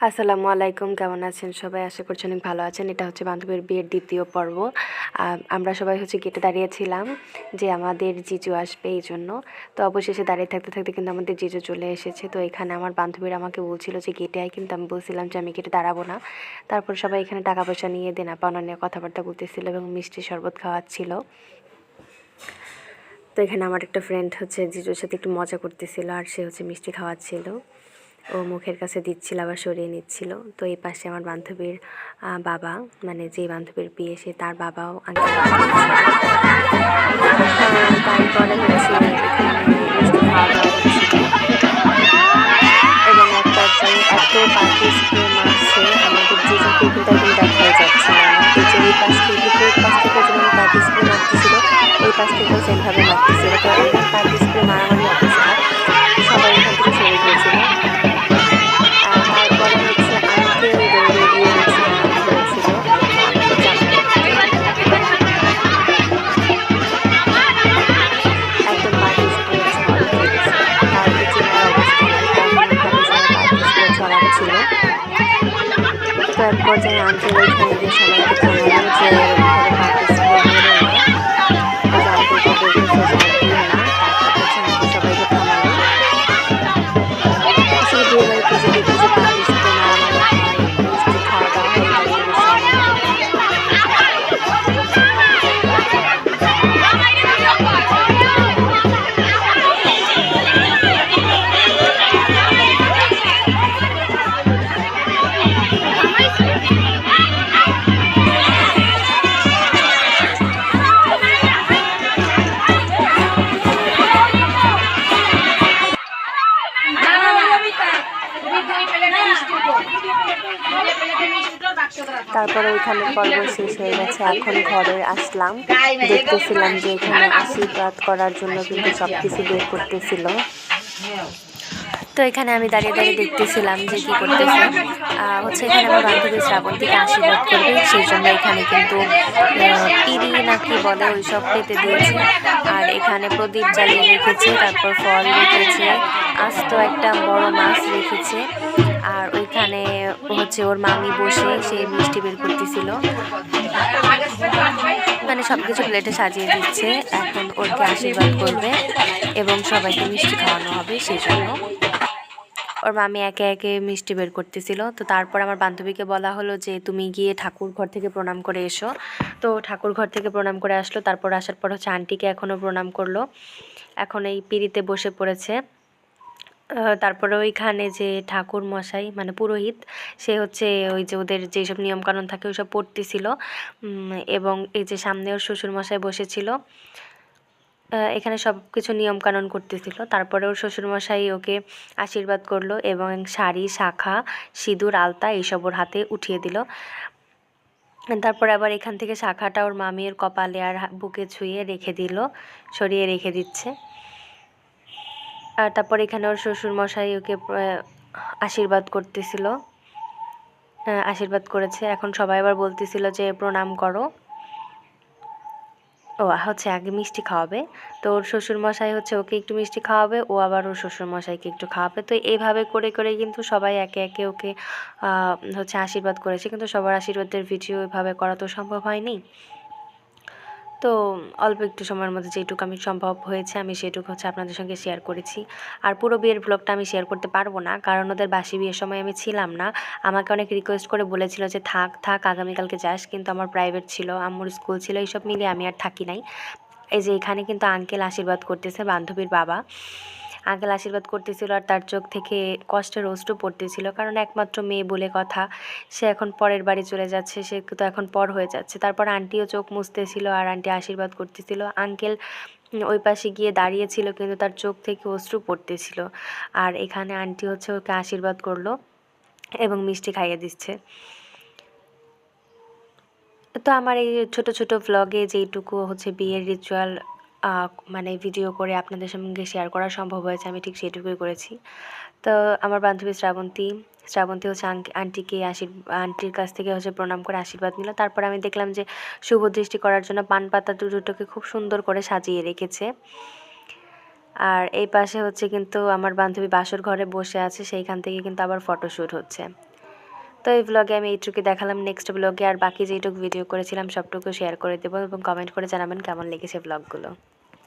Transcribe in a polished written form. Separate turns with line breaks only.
আসসালামু আলাইকুম, কেমন আছেন সবাই? আশা করছি অনেক ভালো আছেন। এটা হচ্ছে বান্ধবীর বিয়ের দ্বিতীয় পর্ব। আমরা সবাই হচ্ছে গেটে দাঁড়িয়েছিলাম যে আমাদের জিজু আসবে এই জন্য। তো অবশেষে দাঁড়িয়ে থাকতে থাকতে কিন্তু আমাদের জিজু চলে এসেছে। তো এখানে আমার বান্ধবীরা আমাকে বলছিল যে গেটে আয়, কিন্তু আমি বলছিলাম যে আমি গেটে দাঁড়াবো না। তারপর সবাই এখানে টাকা পয়সা নিয়ে দেনা পাওনা নিয়ে কথাবার্তা বলতেছিল এবং মিষ্টি শরবত খাওয়াচ্ছিল। তো এখানে আমার একটা ফ্রেন্ড হচ্ছে জিজুর সাথে একটু মজা করতেছিল, আর সে হচ্ছে মিষ্টি খাওয়াচ্ছিল। ও মুখের কাছে দিচ্ছিল, আবার সরিয়ে নিচ্ছিল। তো এই পাশে আমার বান্ধবীর বাবা, মানে যেই বান্ধবীর বিয়ে সে তার বাবাও আঙ্কেল তারপরে হচ্ছে এখানে মিষ্টি খাওয়া দাওয়া হচ্ছিল এবং এক পর্যায়ে এত পার্টি স্প্রে মারছে আমাদের জিজুকে কিন্তু একদম দেখাই যাচ্ছিল না। এই যে এই পাশ থেকে যেমন পার্টি স্প্রে মারতেছিল, ওই পাশ থেকেও সেমভাবে মারতেছিল। তো এমন পার্টি স্প্রে মারামারি অবস্থা, সবাই এখান থেকে সরে গিয়েছিল। তারপরে হচ্ছে আঙ্কেল দৌড়ে গিয়ে হচ্ছে হাত ধরেছিল একদম পার্টি স্প্রে ঝড় উঠে গেছে। কাউকে চেনার অবস্থা নাই, এমনভাবে সবাই পার্টি স্প্রে ছড়াচ্ছিল। তো এক পর্যায়ে আঙ্কেল ওইখানে গিয়ে সবাইকে থামালো যে এরকমভাবে পার্টি স্প্রে মেরো না, ওই যে আঙ্কেলকে বলতেছে যে আর দিও না। তারপর হচ্ছে আঙ্কেল সবাইকে থামালো। আসলে বিয়ে বাড়িতে যে দেখি যে পার্টি স্প্রে মারামারি হয়, মিষ্টি খাওয়া দাওয়া হয়, এটা দেখতে বেশি আনন্দ লাগে। তারপরে ওইখানের পর্ব শেষ হয়ে গেছে, এখন ঘরে আসলাম। দেখতেছিলাম যে এখানে আশীর্বাদ করার জন্য কিন্তু সব কিছু বের করতেছিল। তো এখানে আমি দাঁড়িয়ে দাঁড়িয়ে দেখতেছিলাম যে কী করতেছে। হচ্ছে এখানে আমার বান্ধবী শ্রাবন্তীকে আশীর্বাদ করবে, সেই জন্য এখানে কিন্তু পিড়ি নাকি বলে ওই সব পেতে দিয়েছে। আর এখানে প্রদীপ জ্বালিয়ে রেখেছে, তারপর ফল রেখেছে, আস্ত একটা বড় মাছ রেখেছে। আর ওইখানে হচ্ছে ওর মামি বসে সেই মিষ্টি বের করতেছিল, মানে সব কিছু প্লেটে সাজিয়ে দিচ্ছে। এখন ওরকে আশীর্বাদ করবে এবং সবাইকে মিষ্টি খাওয়ানো হবে, সেই জন্য ওর মামি একে একে মিষ্টি বের করতেছিল। তো তারপর আমার বান্ধবীকে বলা হলো যে তুমি গিয়ে ঠাকুর ঘর থেকে প্রণাম করে এসো। তো ঠাকুর ঘর থেকে প্রণাম করে আসলো। তারপর আসার পর হচ্ছে আন্টিকে এখনও প্রণাম করলো। এখন এই পিঁড়িতে বসে পড়েছে। তারপরে ওইখানে যে ঠাকুর মশাই, মানে পুরোহিত, সে হচ্ছে ওই যে ওদের যেসব নিয়মকানুন থাকে ওইসব পড়তেছিল। এবং এই যে সামনে ওর শ্বশুরমশাই বসেছিল, এখানে সব কিছু নিয়মকানুন করতেছিল। তারপরে ওর শ্বশুরমশাই ওকে আশীর্বাদ করলো এবং শাড়ি, শাখা, সিঁদুর, আলতা এইসব ওর হাতে উঠিয়ে দিল। তারপরে আবার এখান থেকে শাখাটা ওর মামির কপালে আর বুকে ছুঁয়ে রেখে দিল, সরিয়ে রেখে দিচ্ছে। আর তারপর এখানে ওর শ্বশুরমশাই ওকে আশীর্বাদ করতেছিল, আশীর্বাদ করেছে। এখন সবাই আবার বলতেছিল যে প্রণাম করো। ও হচ্ছে আগে মিষ্টি খাওয়াবে, তো ওর শ্বশুরমশাই হচ্ছে ওকে একটু মিষ্টি খাওয়াবে, ও আবার ওর শ্বশুরমশাইকে একটু খাওয়াবে। তো এইভাবে করে করে কিন্তু সবাই একে একে ওকে হচ্ছে আশীর্বাদ করেছে, কিন্তু সবার আশীর্বাদের ভিডিও এভাবে করা তো সম্ভব হয়নি। তো অল্প একটু সময়ের মধ্যে যেটুকু আমি সম্ভব হয়েছে আমি সেটুকু হচ্ছে আপনাদের সঙ্গে শেয়ার করেছি। আর পুরো বিয়ের ব্লগটা আমি শেয়ার করতে পারবো না, কারণ ওদের বাসি বিয়ের সময় আমি ছিলাম না। আমাকে অনেক রিকোয়েস্ট করে বলেছিল যে থাক থাক আগামীকালকে যাস, কিন্তু আমার প্রাইভেট ছিল, আম্মুর স্কুল ছিল, এইসব মিলিয়ে আমি আর থাকি নাই। এই যে এখানে কিন্তু আঙ্কেল আশীর্বাদ করতেছে, বান্ধবীর বাবা আঙ্কেল আশীর্বাদ করতেছিল। আর তার চোখ থেকে কষ্টের অশ্রু পড়তেছিল, কারণ একমাত্র মেয়ে বলে কথা, সে এখন পরের বাড়ি চলে যাচ্ছে, সে তো এখন পর হয়ে যাচ্ছে। তারপর আন্টিও চোখ মুছতেছিল আর আন্টি আশীর্বাদ করতেছিল। আঙ্কেল ওই পাশে গিয়ে দাঁড়িয়েছিল, কিন্তু তার চোখ থেকে অশ্রু পড়তেছিল। আর এখানে আন্টি হচ্ছে ওকে আশীর্বাদ করলো এবং মিষ্টি খাইয়ে দিচ্ছে। তো আমার এই ছোট ছোট ভ্লগে যেইটুকু হচ্ছে বিয়ের রিচুয়াল মানে ভিডিও করে আপনাদের সঙ্গে শেয়ার করা সম্ভব হয়েছে, আমি ঠিক সেটুকুই করেছি। তো আমার বান্ধবী শ্রাবন্তী হচ্ছে আন্টির কাছ থেকে হচ্ছে প্রণাম করে আশীর্বাদ নিল। তারপর আমি দেখলাম যে শুভ দৃষ্টি করার জন্য পান পাতা দুটোকে খুব সুন্দর করে সাজিয়ে রেখেছে। আর এই পাশে হচ্ছে কিন্তু আমার বান্ধবী বাসর ঘরে বসে আছে, সেইখান থেকে কিন্তু আবার ফটোশ্যুট হচ্ছে। তো এই ব্লগে আমি এইটুকু দেখালাম। নেক্সট ব্লগে আর বাকি যেইটুকু ভিডিও করেছিলাম সবটুকু শেয়ার করে দেবো এবং কমেন্ট করে জানাবেন কেমন লেগেছে ব্লগগুলো।